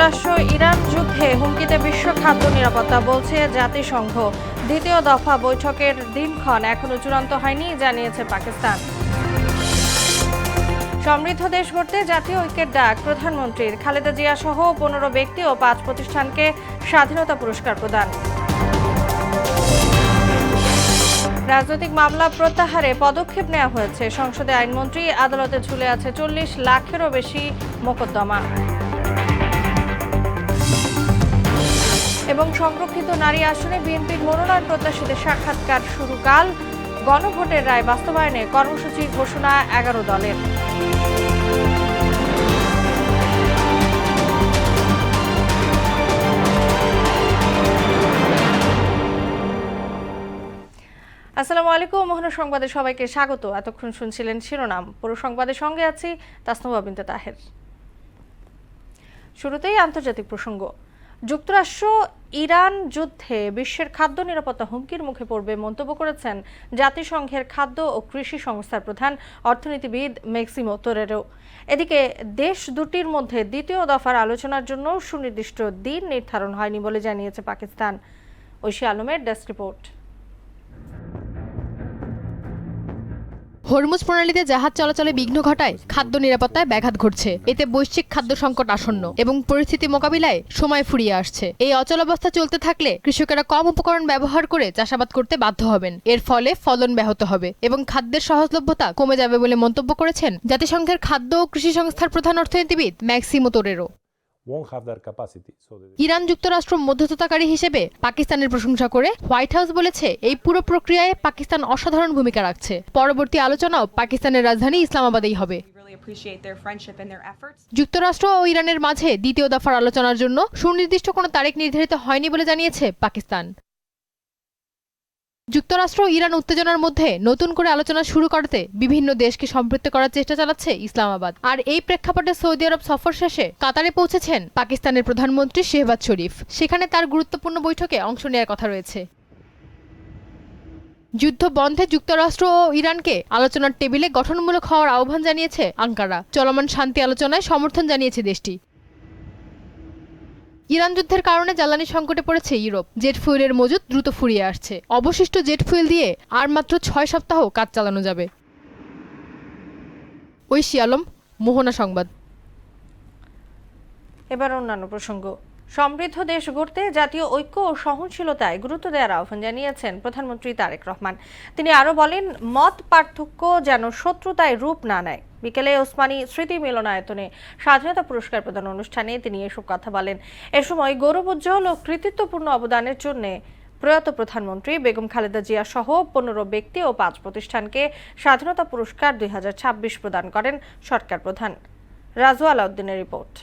যুক্তরাষ্ট্র ইরান যুদ্ধে হুমকিতে বিশ্ব খাদ্য নিরাপত্তা বলছে জাতিসংঘ। দ্বিতীয় দফা বৈঠকের দিনক্ষণ এখনো চূড়ান্ত হয়নি জানিয়েছে পাকিস্তান। সমৃদ্ধ দেশ গড়তে জাতীয় ঐক্যের ডাক প্রধানমন্ত্রীর। খালেদা জিয়া সহ 15 ব্যক্তি ও 5 প্রতিষ্ঠানকে স্বাধীনতা পুরস্কার প্রদান। রাজনৈতিক মামলা প্রত্যাহারে পদক্ষেপ নেওয়া হয়েছে। সংসদে আইনমন্ত্রী, আদালতে ঝুলে আছে 40 লাখেরও বেশি মোকদ্দমা। এবং সংরক্ষিত নারী আসনে বিএনপির মনোনয়ন প্রত্যাশীদের সাক্ষাৎকার শুরু কাল। গণভোটের রায় বাস্তবায়নে কর্মসূচি ঘোষণা 11 দলের। আসসালামু আলাইকুম, মোহনা সংবাদে সবাইকে স্বাগত। এতক্ষণ শুনছিলেন শিরোনাম, পুরো সংবাদের সঙ্গে আছি তাসনুভা বিনতে তাহের। শুরুতেই আন্তর্জাতিক প্রসঙ্গ। যুক্তরাষ্ট্র ইরান যুদ্ধে বিশ্বের খাদ্য নিরাপত্তা হুমকির মুখে পড়বে মন্তব্য করেছেন জাতিসংঘের খাদ্য ও কৃষি সংস্থার প্রধান অর্থনীতিবিদ ম্যাক্সিমো তোরেরো। এদিকে দেশ দুটির মধ্যে দ্বিতীয় দফার আলোচনার জন্য সুনির্দিষ্ট দিন নির্ধারণ হয়নি বলে জানিয়েছে পাকিস্তান। ঐশী আলমের ডেস্ক রিপোর্ট। হরমুজ প্রণালীতে জাহাজ চলাচলে বিঘ্ন ঘটায় খাদ্য নিরাপত্তায় ব্যাঘাত ঘটছে। এতে বৈশ্বিক খাদ্য সংকট আসন্ন এবং পরিস্থিতি মোকাবিলায় সময় ফুরিয়ে আসছে। এই অচলাবস্থা চলতে থাকলে কৃষকেরা কম উপকরণ ব্যবহার করে চাষাবাদ করতে বাধ্য হবেন। এর ফলে ফলন ব্যাহত হবে এবং খাদ্যের সহজলভ্যতা কমে যাবে বলে মন্তব্য করেছেন জাতিসংঘের খাদ্য ও কৃষি সংস্থার প্রধান অর্থনীতিবিদ ম্যাক্সিমো তোরেরো। ইরান যুক্তরাষ্ট্র মধ্যস্থতাকারী হিসেবে পাকিস্তানের প্রশংসা করে হোয়াইট হাউস বলেছে, এই পুরো প্রক্রিয়ায় পাকিস্তান অসাধারণ ভূমিকা রাখছে। পরবর্তী আলোচনাও পাকিস্তানের রাজধানী ইসলামাবাদেই হবে। যুক্তরাষ্ট্র ও ইরানের মাঝে দ্বিতীয় দফার আলোচনার জন্য সুনির্দিষ্ট কোনো তারিখ নির্ধারিত হয়নি বলে জানিয়েছে পাকিস্তান। যুক্তরাষ্ট্র ও ইরান উত্তেজনার মধ্যে নতুন করে আলোচনা শুরু করতে বিভিন্ন দেশকে সম্পৃক্ত করার চেষ্টা চালাচ্ছে ইসলামাবাদ। আর এই প্রেক্ষাপটে সৌদি আরব সফর শেষে কাতারে পৌঁছেছেন পাকিস্তানের প্রধানমন্ত্রী শেহবাজ শরীফ। সেখানে তার গুরুত্বপূর্ণ বৈঠকে অংশ নেওয়ার কথা রয়েছে। যুদ্ধ বন্ধে যুক্তরাষ্ট্র ও ইরানকে আলোচনার টেবিলে গঠনমূলক হওয়ার আহ্বান জানিয়েছে আঙ্কারা। চলমান শান্তি আলোচনায় সমর্থন জানিয়েছে দেশটি। ইরান যুদ্ধের কারণে জ্বালানি সংকটে পড়েছে ইউরোপ। জেট ফুয়েলের মজুদ দ্রুত ফুরিয়ে আসছে। অবশিষ্ট জেট ফুয়েল দিয়ে আর মাত্র 6 সপ্তাহ কাজ চালানো যাবে। ঐশী আলম, মোহনা সংবাদ। এবার অন্যান্য প্রসঙ্গ। সমৃদ্ধ দেশ গড়তে জাতীয় ঐক্য ও সহনশীলতায় গুরুত্ব দেওয়ার আহ্বান জানিয়েছেন প্রধানমন্ত্রী তারেক রহমান। তিনি আরও বলেন, মত পার্থক্য যেন শত্রুতায় রূপ না নেয়। বিকেলে ওসমানী স্মৃতি মিলনায়তনে স্বাধীনতা পুরস্কার প্রদান অনুষ্ঠানে তিনি এসব কথা বলেন। এ সময় গৌরবোজ্জ্বল ও কৃতিত্বপূর্ণ অবদানের জন্য প্রয়াত প্রধানমন্ত্রী বেগম খালেদা জিয়া সহ 15 ব্যক্তি ও 5 প্রতিষ্ঠানকে স্বাধীনতা পুরস্কার 2026 প্রদান করেন সরকার প্রধান। রাজু আলাউদ্দিনের রিপোর্ট।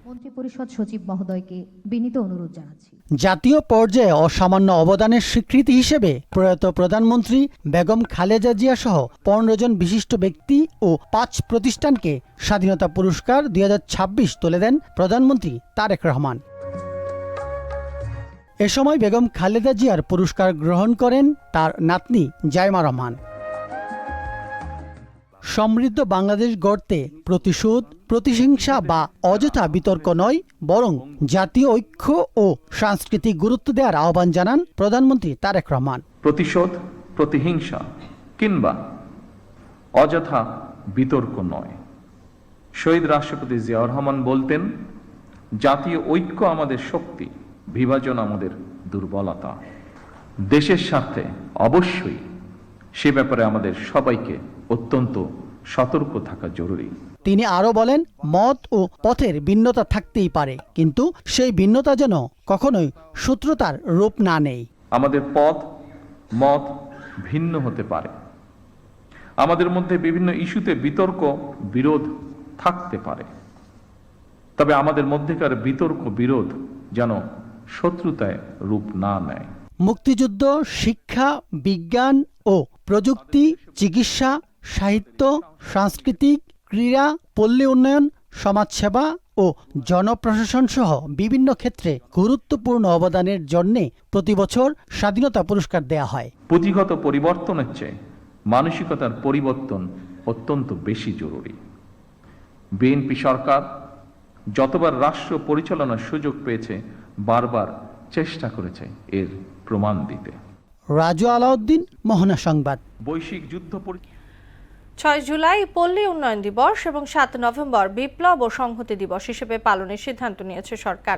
মন্ত্রিপরিষদ সচিব মহোদয়কে বিনীত অনুরোধ জানাচ্ছি। জাতীয় পর্যায়ে অসামান্য অবদানের স্বীকৃতি হিসেবে প্রয়াত প্রধানমন্ত্রী বেগম খালেদা জিয়া সহ 15 জন বিশিষ্ট ব্যক্তি ও 5 প্রতিষ্ঠানকে স্বাধীনতা পুরস্কার 2026 তুলে দেন প্রধানমন্ত্রী তারেক রহমান। এ সময় বেগম খালেদা জিয়ার পুরস্কার গ্রহণ করেন তার নাতনি জাইমা রহমান। সমৃদ্ধ বাংলাদেশ গড়তে প্রতিশোধ, প্রতিহিংসা বা অযথা বিতর্ক নয়, বরং জাতীয় ঐক্য ও সাংস্কৃতিক গুরুত্ব দেওয়ার আহ্বান জানান প্রধানমন্ত্রী তারেক রহমান। প্রতিশোধ, প্রতিহিংসা কিংবা অযথা বিতর্ক নয়। শহীদ রাষ্ট্রপতি জিয়াউর রহমান বলতেন, জাতীয় ঐক্য আমাদের শক্তি, বিভাজন আমাদের দুর্বলতা। দেশের স্বার্থে অবশ্যই সে ব্যাপারে আমাদের সবাইকে অত্যন্ত সতর্ক থাকা জরুরি। তিনি আরও বলেন, মত ও পথের ভিন্নতা থাকতেই পারে, কিন্তু সেই ভিন্নতা যেন কখনোই শত্রুতার রূপ না নেয়। আমাদের পথ মত ভিন্ন হতে পারে, আমাদের মধ্যে বিভিন্ন ইস্যুতে বিতর্ক বিরোধ থাকতে পারে, তবে আমাদের মধ্যেকার বিতর্ক বিরোধ যেন শত্রুতায় রূপ না নেয়। মুক্তিযুদ্ধ, শিক্ষা, বিজ্ঞান ও প্রযুক্তি, চিকিৎসা, সাহিত্য, সাংস্কৃতিক, ক্রীড়া, পল্লী উন্নয়ন, সমাজসেবা ও জনপ্রশাসন সহ বিভিন্ন ক্ষেত্রে গুরুত্বপূর্ণ অবদানের জন্য প্রতি বছর স্বাধীনতা পুরস্কার দেয়া হয়। পুঁথিগত পরিবর্তনের চেয়ে মানসিকতার পরিবর্তন অত্যন্ত বেশি জরুরি। বিএনপি সরকার যতবার রাষ্ট্র পরিচালনার সুযোগ পেয়েছে বারবার চেষ্টা করেছে এর প্রমাণ দিতে। রাজু আলাউদ্দিন, মোহনা সংবাদ। বৈশ্বিক যুদ্ধ 6 জুলাই পল্লী উন্নয়ন দিবস এবং 7 নভেম্বর বিপ্লব ও সংহতি দিবস হিসেবে পালনের সিদ্ধান্ত নিয়েছে সরকার।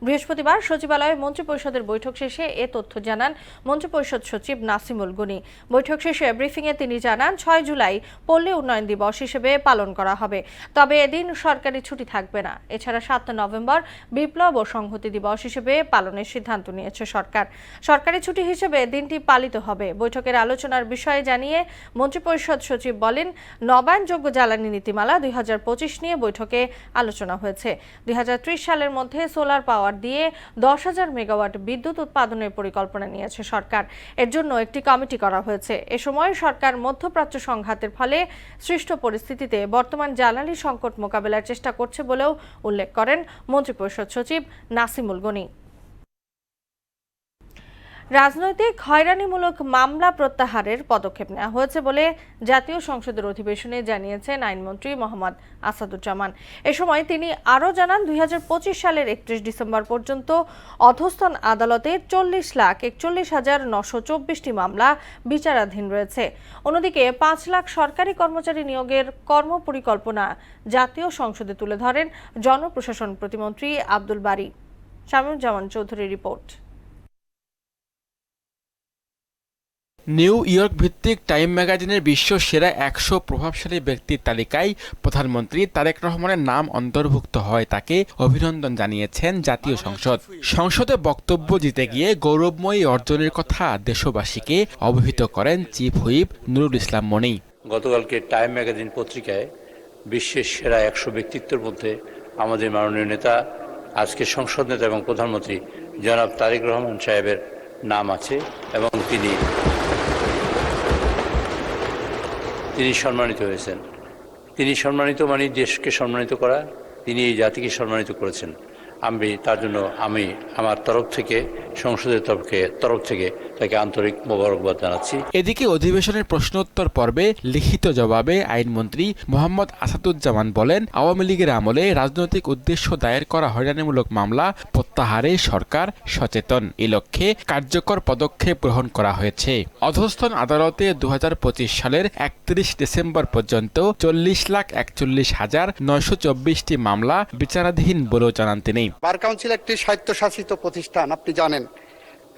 বৃহস্পতিবার সচিবালয়ে মন্ত্রিপরিষদের বৈঠক শেষে এ তথ্য জানান মন্ত্রিপরিষদ সচিব নাসিমুল গনি। বৈঠক শেষে ব্রিফিংয়ে তিনি জানান 6 জুলাই পল্লী উন্নয়ন দিবস হিসেবে পালন করা হবে, তবে এদিন সরকারি ছুটি থাকবে না। এছাড়া 7 নভেম্বর বিপ্লব ও সংহতি দিবস হিসেবে পালনের সিদ্ধান্ত নিয়েছে সরকার। সরকারি ছুটি হিসেবে দিনটি পালিত হবে। বৈঠকের আলোচনার বিষয়ে জানিয়ে মন্ত্রিপরিষদ সচিব বলেন, নবায়নযোগ্য জ্বালানি নীতিমালা 2025 নিয়ে বৈঠকে আলোচনা হয়েছে। 2030 সালের মধ্যে সোলার পাওয়ার দিয়ে 10,000 মেগাওয়াট বিদ্যুৎ উৎপাদনের পরিকল্পনা নিয়েছে সরকার। এর জন্য একটি কমিটি করা হয়েছে। এ সময় সরকার মধ্যপ্রাচ্য সংঘাতের ফলে সৃষ্ট পরিস্থিতিতে বর্তমান জ্বালানি সংকট মোকাবেলার চেষ্টা করছে বলেও উল্লেখ করেন মন্ত্রিপরিষদ সচিব নাসিমুল গনি। রাজনৈতিক হয়রানিমূলক মামলা প্রত্যাহারের পদক্ষেপ নেওয়া হয়েছে বলে জাতীয় সংসদের অধিবেশনে জানিয়েছেন আইনমন্ত্রী মোহাম্মদ আসাদুজ্জামান। এ সময় তিনি আরও জানান, 2025 সালের 31 ডিসেম্বর পর্যন্ত অধস্তন আদালতের 40,41,924টি মামলা বিচারাধীন রয়েছে। অন্যদিকে 5 লাখ সরকারি কর্মচারী নিয়োগের কর্মপরিকল্পনা জাতীয় সংসদে তুলে ধরেন জনপ্রশাসন প্রতিমন্ত্রী আব্দুল বারী। শামীমুজ্জামান চৌধুরীর রিপোর্ট। নিউ ইয়র্ক ভিত্তিক টাইম ম্যাগাজিনের বিশ্ব সেরা 100 প্রভাবশালী ব্যক্তির তালিকায় প্রধানমন্ত্রী তারেক রহমানের নাম অন্তর্ভুক্ত হয় তাকে অভিনন্দন জানিয়েছেন জাতীয় সংসদ। সংসদে বক্তব্য দিতে গিয়ে গৌরবময়ী অর্জনের কথা দেশবাসীকে অবহিত করেন চিফ হুইপ নুরুল ইসলাম মনি। গতকালকে টাইম ম্যাগাজিন পত্রিকায় বিশ্বের সেরা 100 ব্যক্তিত্বের মধ্যে আমাদের মাননীয় নেতা, আজকে সংসদ নেতা এবং প্রধানমন্ত্রী জনাব তারেক রহমান সাহেবের নাম আছে এবং তিনি সম্মানিত হয়েছেন। তিনি সম্মানিত মানে দেশকে সম্মানিত করা, তিনি এই জাতিকে সম্মানিত করেছেন। আমি তার জন্য আমার তরফ থেকে, সংসদের তরফ থেকে তাকে আন্তরিক মোবারকবাদ জানাচ্ছি। এদিকে অধিবেশনের প্রশ্নোত্তর পর্বে লিখিত জবাবে আইনমন্ত্রী মোহাম্মদ আসাদুজ্জামান বলেন, আওয়ামী লীগের আমলে রাজনৈতিক উদ্দেশ্য দায়ের করা হয়রানিমূলক মামলা প্রত্যাহারে সরকার সচেতন। এই লক্ষ্যে কার্যকর পদক্ষেপ গ্রহণ করা হয়েছে। অধস্তন আদালতে 2025 সালের 31 ডিসেম্বর পর্যন্ত 40,41,924টি মামলা বিচারাধীন বলেও জানান তিনি। বার কাউন্সিল একটি স্বায়ত্তশাসিত প্রতিষ্ঠান, আপনি জানেন।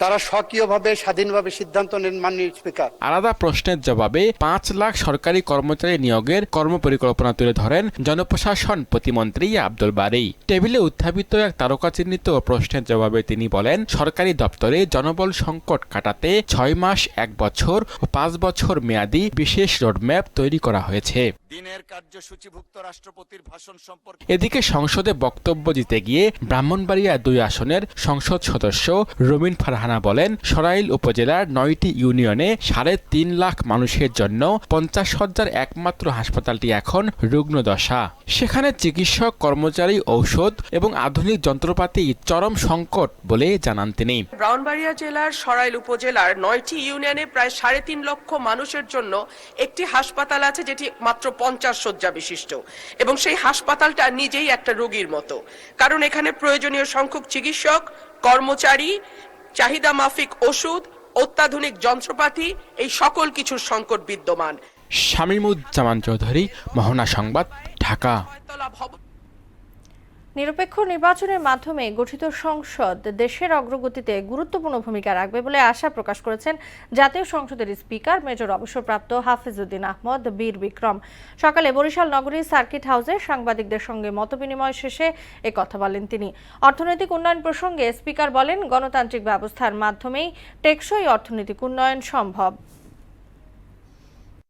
তারা স্বকীয়ভাবে স্বাধীনভাবে সিদ্ধান্ত নেন মাননীয় স্পিকার। আলাদা প্রশ্নের জবাবে 5 লাখ সরকারি কর্মচারী নিয়োগের কর্মপরিকল্পনা তুলে ধরেন জনপ্রশাসন প্রতিমন্ত্রী আব্দুল বারী। টেবিলে উত্থাপিত এক তারকাচিহ্নিত প্রশ্নের জবাবে তিনি বলেন, সরকারি দপ্তরে জনবল সংকট কাটাতে 6 মাস, 1 বছর ও 5 বছর মেয়াদী বিশেষ রোডম্যাপ তৈরি করা হয়েছে। দিনের কার্যসূচিভুক্ত রাষ্ট্রপতির ভাষণ সম্পর্কে এদিকে সংসদে বক্তব্য দিতে গিয়ে ব্রাহ্মণবাড়িয়া 2 আসনের সংসদ সদস্য রমিন ফারহানা বলেন, সরাইল উপজেলার 9টি ইউনিয়নে 3.5 লাখ মানুষের জন্য 50,000 একমাত্র হাসপাতালটি এখন রুগ্নদশা। সেখানে চিকিৎসক, কর্মচারী, ঔষধ এবং আধুনিক যন্ত্রপাতি চরম সংকট বলে জানান তিনি। ব্রাহ্মণবাড়িয়া জেলার সরাইল উপজেলার 9টি ইউনিয়নে প্রায় 3.5 লক্ষ মানুষের জন্য একটি হাসপাতাল আছে, যেটি মাত্র 50 শয্যা বিশিষ্ট, এবং সেই হাসপাতালটা নিজেই একটা রোগীর মতো, কারণ এখানে প্রয়োজনীয় সংখ্যক চিকিৎসক, কর্মচারী, চাহিদা মাফিক ওষুধ, অত্যাধুনিক যন্ত্রপাতি, এই সকল কিছুর সংকট বিদ্যমান। শামীমুজ্জামান চৌধুরী, মোহনা সংবাদ, ঢাকা। নিরপেক্ষ নির্বাচনের মাধ্যমে গঠিত সংসদ দেশের অগ্রগতিতে গুরুত্বপূর্ণ ভূমিকা রাখবে বলে আশা প্রকাশ করেছেন জাতীয় সংসদের স্পিকার মেজর অবসরপ্রাপ্ত হাফিজউদ্দিন আহমদ বীর বিক্রম। সকালে বরিশাল নগরীর সার্কিট হাউসে সাংবাদিকদের সঙ্গে মতবিনিময় শেষে একথা বলেন তিনি। অর্থনৈতিক উন্নয়ন প্রসঙ্গে স্পিকার বলেন, গণতান্ত্রিক ব্যবস্থার মাধ্যমেই টেকসই অর্থনৈতিক উন্নয়ন সম্ভব।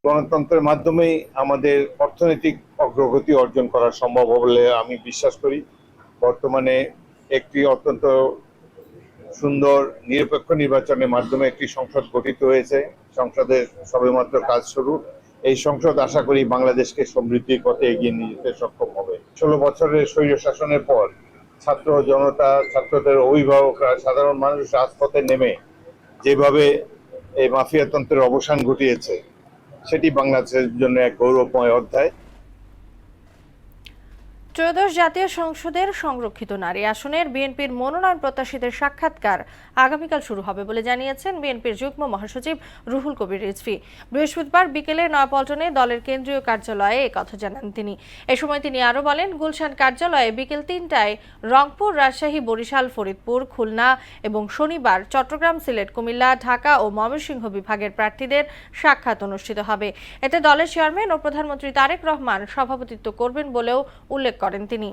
গণতন্ত্রের মাধ্যমেই আমাদের অর্থনৈতিক অগ্রগতি অর্জন করা সম্ভব বলে আমি বিশ্বাস করি। বর্তমানে একটি অত্যন্ত সুন্দর নিরপেক্ষ নির্বাচনের মাধ্যমে একটি সংসদ গঠিত হয়েছে। সংসদের সবেমাত্র কাজ শুরু। এই সংসদ আশা করি বাংলাদেশকে সমৃদ্ধির পথে এগিয়ে নিয়ে যেতে সক্ষম হবে। 16 বছরের স্বৈর শাসনের পর ছাত্র জনতা, ছাত্রদের অভিভাবকরা, সাধারণ মানুষ রাজপথে নেমে যেভাবে এই মাফিয়াতন্ত্রের অবসান ঘটিয়েছে, সেটি বাংলাদেশের জন্য এক গৌরবময় অধ্যায়। ত্রয়োদশ জাতীয় সংসদের সংরক্ষিত নারী আসনের বিএনপির মনোনয়ন প্রত্যাশীদের সাক্ষাৎকার আগামীকাল শুরু হবে বলে জানিয়েছেন বিএনপির যুগ্ম মহাসচিব রুহুল কবির রিজভী। বৃহস্পতিবার বিকেলে নয়াপল্টনে দলের কেন্দ্রীয় কার্যালয়ে একথা জানান তিনি। এ সময় তিনি আরও বলেন, গুলশান কার্যালয়ে বিকেল ৩টায় রংপুর, রাজশাহী, বরিশাল, ফরিদপুর, খুলনা এবং শনিবার চট্টগ্রাম, সিলেট, কুমিল্লা, ঢাকা ও ময়মনসিংহ বিভাগের প্রার্থীদের সাক্ষাৎ অনুষ্ঠিত হবে। এতে দলের চেয়ারম্যান ও প্রধানমন্ত্রী তারেক রহমান সভাপতিত্ব করবেন বলেও উল্লেখ করেন তিনি।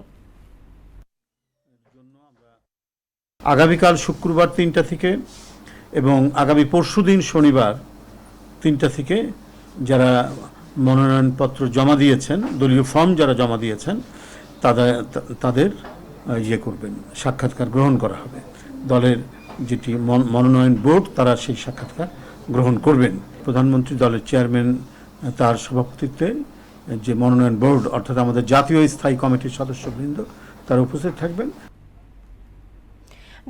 আগামীকাল শুক্রবার ৩টা থেকে এবং আগামী পরশুদিন শনিবার ৩টা থেকে যারা মনোনয়নপত্র জমা দিয়েছেন, দলীয় ফর্ম যারা জমা দিয়েছেন তাদের করবেন, সাক্ষাৎকার গ্রহণ করা হবে। দলের যেটি মনোনয়ন বোর্ড তারা সেই সাক্ষাৎকার গ্রহণ করবেন। প্রধানমন্ত্রী, দলের চেয়ারম্যান তার সভাপতিত্বে যে মনোনয়ন বোর্ড অর্থাৎ আমাদের জাতীয় স্থায়ী কমিটির সদস্যবৃন্দ তারা উপস্থিত থাকবেন।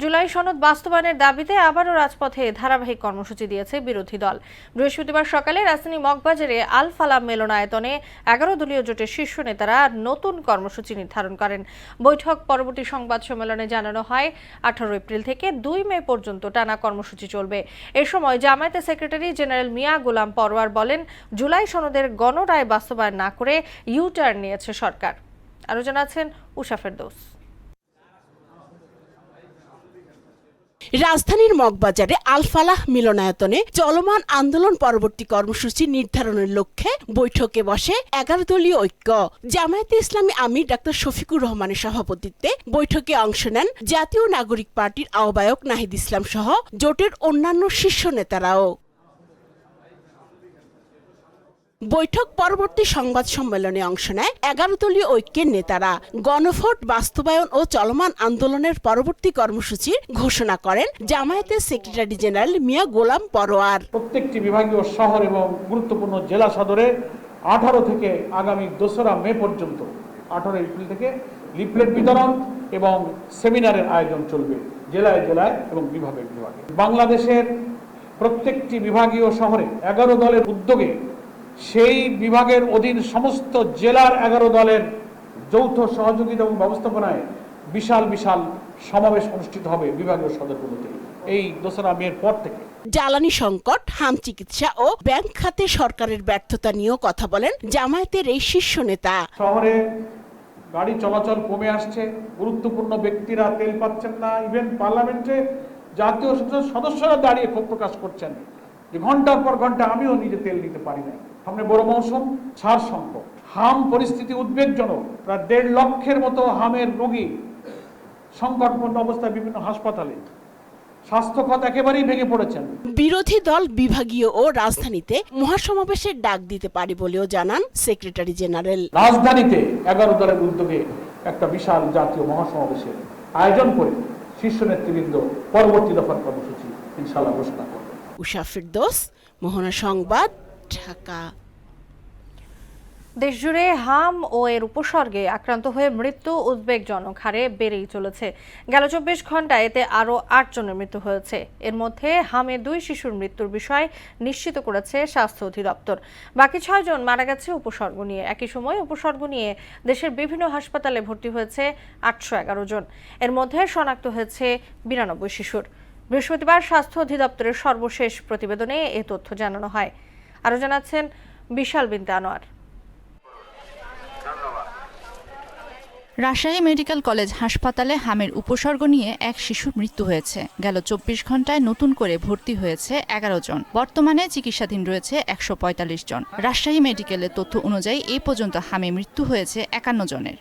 জুলাই সনদ বাস্তবায়নের দাবিতে আবারও রাজপথে ধারাবাহিক কর্মসূচি দিয়েছে বিরোধী দল। বৃহস্পতিবার সকালে রাজধানী মগবাজারে আল ফালাহ মিলনায়তনে 11 দলীয় জোটের শীর্ষ নেতারা নতুন কর্মসূচি নির্ধারণ করেন। বৈঠক পরবর্তী সংবাদ সম্মেলনে জানানো হয় 18 এপ্রিল থেকে 2 মে পর্যন্ত টানা কর্মসূচি চলবে। এ সময় জামায়াতের সেক্রেটারি জেনারেল মিয়া গোলাম পরোয়ার বলেন, জুলাই সনদের গণরায় বাস্তবায়ন না করে ইউ-টার্ন নিয়েছে সরকার। আরও জানাচ্ছেন উষা ফেরদৌস। রাজধানীর মগবাজারে আল ফালাহ মিলনায়তনে চলমান আন্দোলন পরবর্তী কর্মসূচি নির্ধারণের লক্ষ্যে বৈঠকে বসে 11 দলীয় ঐক্য। জামায়াতে ইসলামী আমির ডাক্তার শফিকুর রহমানের সভাপতিত্বে বৈঠকে অংশ নেন জাতীয় নাগরিক পার্টির আহ্বায়ক নাহিদ ইসলাম সহ জোটের অন্যান্য শীর্ষ নেতারাও। বৈঠক পরবর্তী সংবাদ সম্মেলনে অংশ নেয় 11 দলীয় ঐক্যের নেতারা। গণভোট বাস্তবায়ন ও চলমান আন্দোলনের পরবর্তী কর্মসূচির ঘোষণা করেন জামায়াতের সেক্রেটারি জেনারেল মিয়া গোলাম পরোয়ার। প্রত্যেকটি বিভাগীয় শহর এবং গুরুত্বপূর্ণ জেলা সদরে 18 থেকে আগামী 2রা মে পর্যন্ত 18 এপ্রিল থেকে লিফলেট বিতরণ এবং সেমিনারের আয়োজন চলবে জেলায় জেলায় এবং বিভাগে বিভাগে। বাংলাদেশের প্রত্যেকটি বিভাগীয় শহরে 11 দলের উদ্যোগে সেই বিভাগের অধীন সমস্ত জেলার 11 দলের যৌথ সহযোগিতা এবং ব্যবস্থাপনায় বিশাল বিশাল সমাবেশ অনুষ্ঠিত হবে বিভাগীয় সদরগুলোতে এই 2রা মের পর থেকে। জ্বালানি সংকট, হাম চিকিৎসা ও ব্যাংক খাতে সরকারের ব্যর্থতা নিয়েও কথা বলেন জামায়াতের এই শীর্ষ নেতা। শহরে গাড়ি চলাচল কমে আসছে, গুরুত্বপূর্ণ ব্যক্তিরা তেল পাচ্ছেন না। ইভেন পার্লামেন্টে জাতীয় সংসদ সদস্যরা দাঁড়িয়ে ক্ষোভ প্রকাশ করছেন যে ঘন্টার পর ঘন্টা আমিও নিজে তেল নিতে পারি না। সামনে বড় মৌসুম, সার সংকট, হাম পরিস্থিতি উদ্বেগজনক। প্রায় 1.5 লক্ষের মতো হামের রোগী সংকটপূর্ণ অবস্থায় বিভিন্ন হাসপাতালে। স্বাস্থ্য খাত একেবারেই ভেঙে পড়েছেন। বিরোধী দল বিভাগীয় ও রাজধানীতে মহাসমাবেশের ডাক দিতে পারে বলেও জানান সেক্রেটারি জেনারেল। রাজধানীতে 11 দলের উদ্যোগে একটা বিশাল জাতীয় মহাসমাবেশের আয়োজন করে শীর্ষ নেতৃবৃন্দ পরবর্তী দফার কর্মসূচি ইনশাআল্লাহ ঘোষণা করবে। উষা ফেরদৌস, মোহনা সংবাদ, ঢাকা। দেশজুড়ে হাম ও এর উপসর্গে আক্রান্ত হয়ে মৃত্যু উদ্বেগজনক হারে বেড়েই চলেছে। গেল 24 ঘন্টায় এতে আরও 8 জনের মৃত্যু হয়েছে। এর মধ্যে হামে 2 শিশুর মৃত্যুর বিষয় নিশ্চিত করেছে স্বাস্থ্য অধিদপ্তর। বাকি 6 জন মারা গেছে উপসর্গ নিয়ে। একই সময় উপসর্গ নিয়ে দেশের বিভিন্ন হাসপাতালে ভর্তি হয়েছে 811 জন। এর মধ্যে শনাক্ত হয়েছে 92 শিশুর। বৃহস্পতিবার স্বাস্থ্য অধিদপ্তরের সর্বশেষ প্রতিবেদনে এ তথ্য জানানো হয়। আরও জানাচ্ছেন বিশাল বিনতে আনোয়ার। রাজশাহী মেডিকেল কলেজ হাসপাতালে হামের উপসর্গ নিয়ে এক শিশুর মৃত্যু হয়েছে। গেল 24 ঘন্টায় নতুন করে ভর্তি হয়েছে 11 জন। বর্তমানে চিকিৎসাধীন রয়েছে 145 জন। রাজশাহী মেডিকেলের তথ্য অনুযায়ী এই পর্যন্ত হামে মৃত্যু হয়েছে 51 জনের।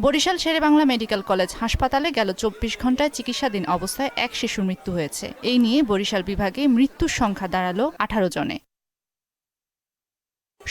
বরিশাল শেরেবাংলা মেডিকেল কলেজ হাসপাতালে গেল 24 ঘন্টায় চিকিৎসাধীন অবস্থায় এক শিশুর মৃত্যু হয়েছে। এই নিয়ে বরিশাল বিভাগে মৃত্যুর সংখ্যা দাঁড়ালো 18 জনে।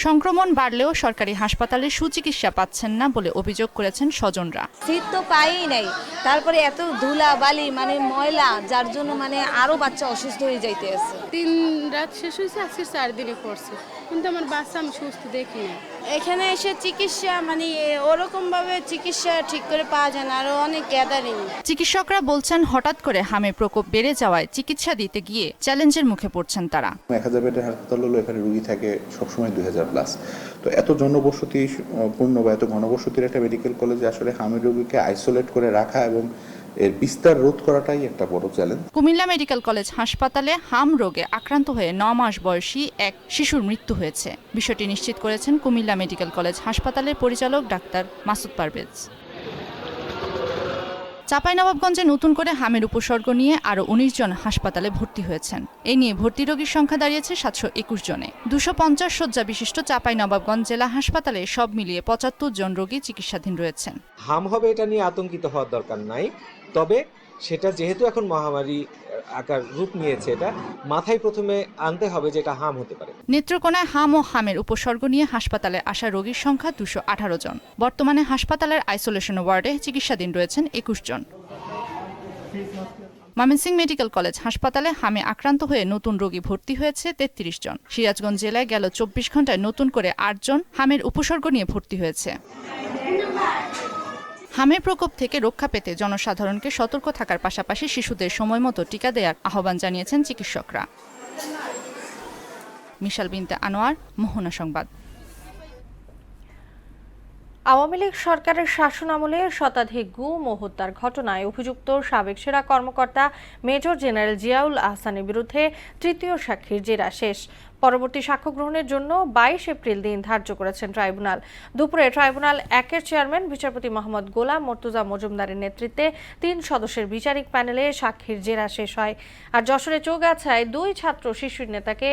সংক্রমণ বাড়লেও সরকারি হাসপাতালে সুচিকিৎসা পাচ্ছেন না বলে অভিযোগ করেছেন স্বজনরা। সিট তো পাই নাই, তারপরে এত ধুলা বালি মানে ময়লা, যার জন্য মানে আরো বাচ্চা অসুস্থ হয়ে যাইতে আছে। 3 রাত শেষ হয়েছে, আজকে 4 দিনে পড়ছে। কিন্তু আমার বাচ্চা আমি সুস্থ দেখি না। এখানে এসে চিকিৎসা মানে ওরকম ভাবে চিকিৎসা ঠিক করে পাওয়া যায় না, আরো অনেক গ্যাদারিং। চিকিৎসকরা বলছেন হঠাৎ করে হামের প্রকোপ বেড়ে যাওয়ায় চিকিৎসা দিতে গিয়ে চ্যালেঞ্জের মুখে পড়ছেন তারা। 1000 বেডের হাসপাতাল হলো, এখানে রোগী থাকে সবসময় 2000+। তো এত জনবসতি পূর্ণ বা এত ঘনবসতির একটা মেডিকেল কলেজে আসলে হামের রোগীকে আইসোলেট করে রাখা এবং এর বিস্তার রোধ করাটাই একটা বড় চ্যালেঞ্জ। কুমিল্লা মেডিকেল কলেজ হাসপাতালে হাম রোগে আক্রান্ত হয়ে 9 মাস বয়সী এক শিশুর মৃত্যু হয়েছে। বিষয়টি নিশ্চিত করেছেন কুমিল্লা মেডিকেল কলেজ হাসপাতালের পরিচালক ডাক্তার মাসুদ পারভেজ। চাঁপাইনবাবগঞ্জে নতুন করে হামের উপসর্গ নিয়ে আরও 19 জন হাসপাতালে ভর্তি হয়েছেন। এ নিয়ে ভর্তি রোগীর সংখ্যা দাঁড়িয়েছে 721 জনে। 250 শয্যা বিশিষ্ট চাঁপাইনবাবগঞ্জ জেলা হাসপাতালে সব মিলিয়ে 75 জন রোগী চিকিৎসাধীন রয়েছেন। হাম হবে এটা নিয়ে আতঙ্কিত হওয়ার দরকার নাই, তবে সেটা যেহেতু এখন মহামারী আকার রূপ নিয়েছে, এটা মাথায় প্রথমে আনতে হবে যে এটা হাম হতে পারে। নেত্রকোনায় হাম ও হামের উপসর্গ নিয়ে হাসপাতালে আসা রোগীর সংখ্যা 218 জন। বর্তমানে হাসপাতালের আইসোলেশন ওয়ার্ডে চিকিৎসাধীন রয়েছেন 21 জন। ময়মনসিংহ মেডিকেল কলেজ হাসপাতালে হামে আক্রান্ত হয়ে নতুন রোগী ভর্তি হয়েছে 33 জন। সিরাজগঞ্জ জেলায় গেল 24 ঘন্টায় নতুন করে 8 জন হামের উপসর্গ নিয়ে ভর্তি হয়েছে। হামের প্রকোপ থেকে রক্ষা পেতে জনসাধারণকে সতর্ক থাকার পাশাপাশি শিশুদের সময়মতো টিকা দেওয়ার আহ্বান জানিয়েছেন চিকিৎসকরা। মিশাল বিনতে আনোয়ার, মোহনা সংবাদ। আওয়ামী লীগ সরকারের শাসনামলে শতাধিক গুম ও হত্যার ঘটনায় অভিযুক্ত সাবেক সেরা কর্মকর্তা মেজর জেনারেল জিয়াউল আহসানের বিরুদ্ধে তৃতীয় সাক্ষীর জেরা শেষ। পরবর্তী সাক্ষ্য গ্রহণের জন্য 22 এপ্রিল দিন ধার্য করেছেন ট্রাইব্যুনাল। দুপুরে ট্রাইব্যুনাল 1-এর চেয়ারম্যান বিচারপতি মোহাম্মদ গোলাম মর্তুজা মজুমদারের নেতৃত্বে 3 সদস্যের বিচারিক প্যানেলে সাক্ষীর জেরা শেষ হয়। আর যশোরে চৌগাছায় 2 ছাত্র শিশু নেতাকে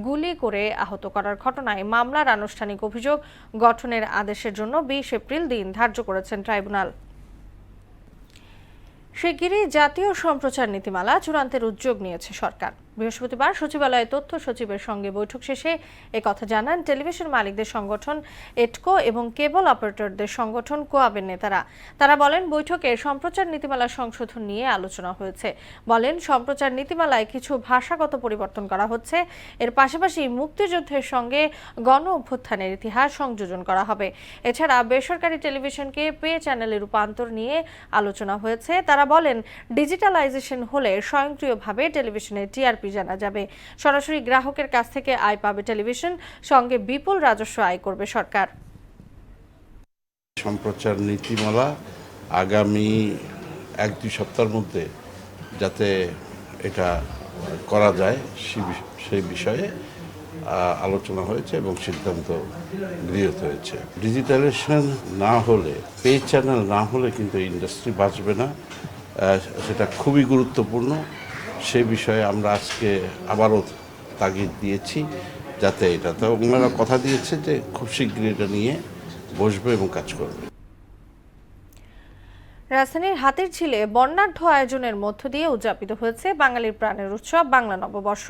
গুলি করে আহত করার ঘটনায় মামলার আনুষ্ঠানিক অভিযোগ গঠনের আদেশের জন্য 20 এপ্রিল দিন ধার্য করেছেন ট্রাইব্যুনাল। শিগগিরই জাতীয় সম্প্রচার নীতিমালা চূড়ান্তের উদ্যোগ নিয়েছে সরকার। বৃহস্পতিবার সচিবালয়ে তথ্য সচিবের সঙ্গে বৈঠক শেষে একথা জানান টেলিভিশন মালিকদের সংগঠন এটকো এবং কেবল অপারেটরদের সংগঠন কোয়াবের নেতারা। তারা বলেন, বৈঠকে সম্প্রচার নীতিমালা সংশোধন নিয়ে আলোচনা হয়েছে। বলেন, সম্প্রচার নীতিমালায় কিছু ভাষাগত পরিবর্তন করা হচ্ছে। এর পাশাপাশি মুক্তিযুদ্ধের সঙ্গে গণ অভ্যুত্থানের ইতিহাস সংযোজন করা হবে। এছাড়া বেসরকারি টেলিভিশনকে পে চ্যানেলে রূপান্তর নিয়ে আলোচনা হয়েছে। তারা বলেন, ডিজিটালাইজেশন হলে স্বয়ংক্রিয়ভাবে টেলিভিশনের টিআরপি জানা যাবে। সরাসরি গ্রাহকের কাছ থেকে আয় পাবে টেলিভিশন, সঙ্গে বিপুল রাজস্ব আয় করবে সরকার। সম্প্রচার নীতিমালা আগামী 1-2 সপ্তাহের মধ্যে যাতে এটা করা যায় সেই বিষয়ে আলোচনা হয়েছে এবং সিদ্ধান্ত গৃহীত হয়েছে। ডিজিটালাইজেশন না হলে, পে চ্যানেল না হলে কিন্তু ইন্ডাস্ট্রি বাঁচবে না। সেটা খুবই গুরুত্বপূর্ণ। সেই বিষয়ে আমরা আজকে আবারও তাগিদ দিয়েছি যাতে এটা, তো ওনারা কথা দিয়েছে যে খুব শীঘ্রই এটা নিয়ে বসবে এবং কাজ করবে। রাজধানীর হাতিরঝিলে বর্ণাঢ্য আয়োজনের মধ্য দিয়ে উদযাপিত হয়েছে বাঙালির প্রাণের উৎসব বাংলা নববর্ষ।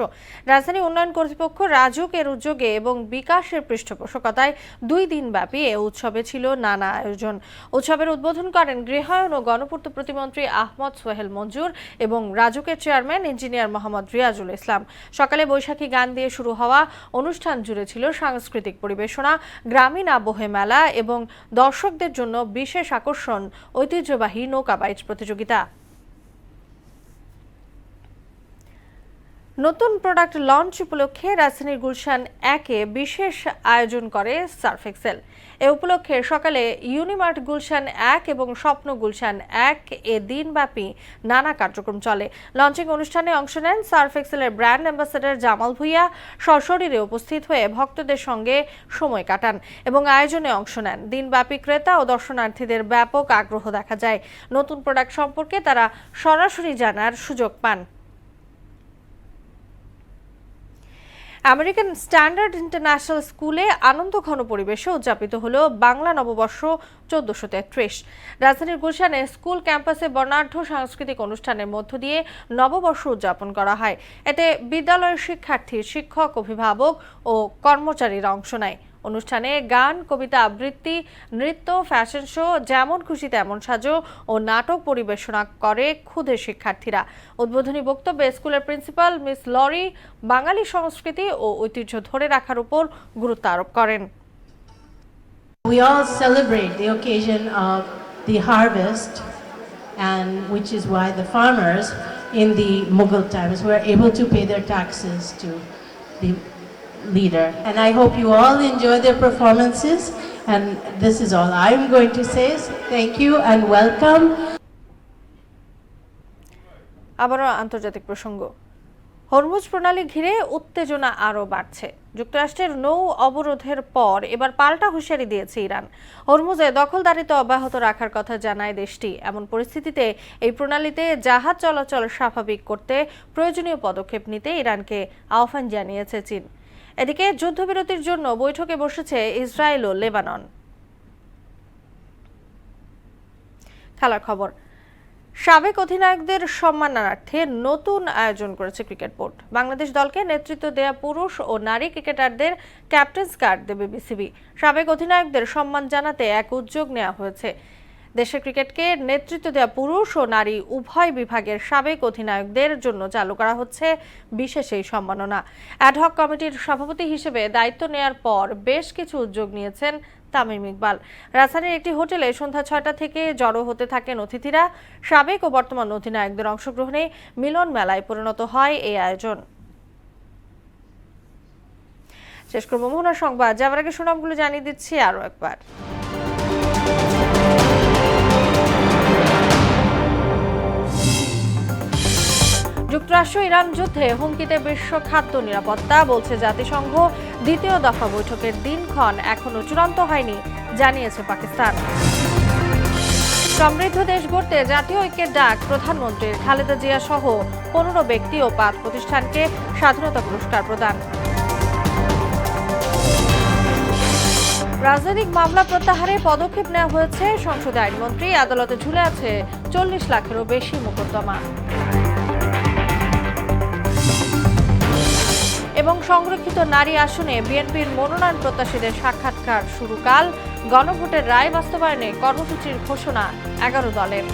রাজধানী উন্নয়ন কর্তৃপক্ষ রাজুক এর উদ্যোগে এবং বিকাশের পৃষ্ঠপোষকতায় 2 দিনব্যাপী এ উৎসবে ছিল নানা আয়োজন। উৎসবের উদ্বোধন করেন গৃহায়ন ও গণপূর্ত প্রতিমন্ত্রী আহমদ সোহেল মঞ্জুর এবং রাজুকের চেয়ারম্যান ইঞ্জিনিয়ার মোহাম্মদ রিয়াজুল ইসলাম। সকালে বৈশাখী গান দিয়ে শুরু হওয়া অনুষ্ঠান জুড়ে ছিল সাংস্কৃতিক পরিবেশনা, গ্রামীণ আবহে মেলা এবং দর্শকদের জন্য বিশেষ আকর্ষণ ঐতিহ্যবাহী নৌকা বাইচ প্রতিযোগিতা। নতুন প্রোডাক্ট লঞ্চ উপলক্ষে রাজধানীর গুলশান 1-এ বিশেষ আয়োজন করে সার্ফ এক্সেল। এ উপলক্ষে সকালে ইউনিমার্ট গুলশান 1 এবং স্বপ্ন গুলশান 1-এ দিনব্যাপী নানা কার্যক্রম চলে। লঞ্চিং অনুষ্ঠানে অংশ নেন সার্ফ এক্সেলের ব্র্যান্ড অ্যাম্বাসেডর জামাল ভুইয়া। সশরীরে উপস্থিত হয়ে ভক্তদের সঙ্গে সময় কাটান এবং আয়োজনে অংশ নেন। দিনব্যাপী ক্রেতা ও দর্শনার্থীদের ব্যাপক আগ্রহ দেখা যায়। নতুন প্রোডাক্ট সম্পর্কে তারা সরাসরি জানার সুযোগ পান। আমেরিকান স্ট্যান্ডার্ড ইন্টারন্যাশনাল স্কুলে আনন্দঘন পরিবেশে উদযাপিত হলো বাংলা নববর্ষ 1433। রাজধানীর গুলশানে স্কুল ক্যাম্পাসে বর্ণাঢ্য সাংস্কৃতিক অনুষ্ঠানের মধ্য দিয়ে নববর্ষ উদযাপন করা হয়। এতে বিদ্যালয়ের শিক্ষার্থী, শিক্ষক, অভিভাবক ও কর্মচারীরা অংশ নেয়। অনুষ্ঠানে গান, কবিতা আবৃত্তি, নৃত্য, ফ্যাশন শো, যেমন খুশি তেমন সাজো ও নাটক পরিবেশনা করে ক্ষুদে শিক্ষার্থীরা। উদ্বোধনী বক্তব্যে স্কুলের প্রিন্সিপাল মিস লরি বাঙালি সংস্কৃতি ও ঐতিহ্য ধরে রাখার উপর গুরুত্ব আরোপ করেন। We all celebrate the occasion of the harvest, and which is why the farmers in the Mughal times were able to pay their taxes to the leader. And I hope you all enjoy their performances, and this is all I'm going to say. Thank you and welcome. আবারও আন্তর্জাতিক প্রসঙ্গ। Hormuz প্রণালী ঘিরে উত্তেজনা আরও বাড়ছে। যুক্তরাষ্ট্রের নৌ অবরোধের পর এবার পাল্টা হুঁশিয়ারি দিয়েছে ইরান। হরমুজে দখলদারিত্ব অব্যাহত রাখার কথা জানায় দেশটি। এমন পরিস্থিতিতে এই প্রণালীতে জাহাজ চলাচল স্বাভাবিক করতে প্রয়োজনীয় পদক্ষেপ নিতে ইরানকে আহ্বান জানিয়েছে চীন। এদিকে যুদ্ধবিরতির জন্য বৈঠকে বসেছে ইসরায়েল ও লেবানন। খেলার খবর। সাবেক অধিনায়কদের সম্মানার্থে নতুন আয়োজন করেছে ক্রিকেট বোর্ড। বাংলাদেশ দলকে নেতৃত্ব দেয়া পুরুষ ও নারী ক্রিকেটারদের ক্যাপ্টেন্স কার্ড দেবে বিসিবি। সাবেক অধিনায়কদের সম্মান জানাতে এক উদ্যোগ নেওয়া হয়েছে। দেশের ক্রিকেটকে নেতৃত্ব দেয়া পুরুষ ও নারী উভয় বিভাগের সাবেক অধিনায়কদের জন্য চালু করা হচ্ছে বিশেষ এই সম্মাননা। অ্যাডহক কমিটির সভাপতি হিসেবে দায়িত্ব নেয়ার পর বেশ কিছু উদ্যোগ নিয়েছেন তামিম ইকবাল। রাজধানীর একটি হোটেলে সন্ধ্যা 6টা থেকে জড়ো হতে থাকেন অতিথিরা। সাবেক ও বর্তমান অধিনায়কদের অংশগ্রহণে মিলন মেলায় পরিণত হয় এই আয়োজন। শেষ করব মোহনার সংবাদ। যাওয়ার আগে সুনামগুলো জানিয়ে দিচ্ছি আরও একবার। যুক্তরাষ্ট্র ইরান যুদ্ধে হুমকিতে বিশ্ব খাদ্য নিরাপত্তা, বলছে জাতিসংঘ। দ্বিতীয় দফা বৈঠকের দিনক্ষণ এখনো চূড়ান্ত হয়নি, জানিয়েছে পাকিস্তান। সমৃদ্ধ দেশ গড়তে জাতীয় ঐক্যের ডাক প্রধানমন্ত্রীর। খালেদা জিয়া সহ 15 ব্যক্তি ও 5 প্রতিষ্ঠানকে স্বাধীনতা পুরস্কার প্রদান। রাজনৈতিক মামলা প্রত্যাহারে পদক্ষেপ নেওয়া হয়েছে সংসদে। আইনমন্ত্রী। আদালতে ঝুলে আছে 40 লাখেরও বেশি মোকদ্দমা। এবং সংরক্ষিত নারী আসনে বিএনপির মনোনয়ন প্রত্যাশীদের সাক্ষাৎকার শুরু কাল। গণভোটের রায় বাস্তবায়নে কর্মসূচির ঘোষণা 11 দলের।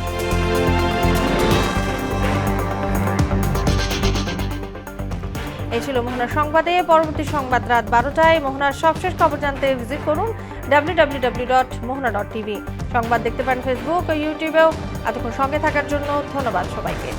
এই ছিল মোহনার সংবাদে। পরবর্তী সংবাদ রাত 12টায়। মোহনার সবশেষ খবর জানতে ভিজিট করুন www.mohana.tv। সংবাদ দেখতে পান ফেসবুক ও ইউটিউবেও। এতক্ষণ সঙ্গে থাকার জন্য ধন্যবাদ সবাইকে।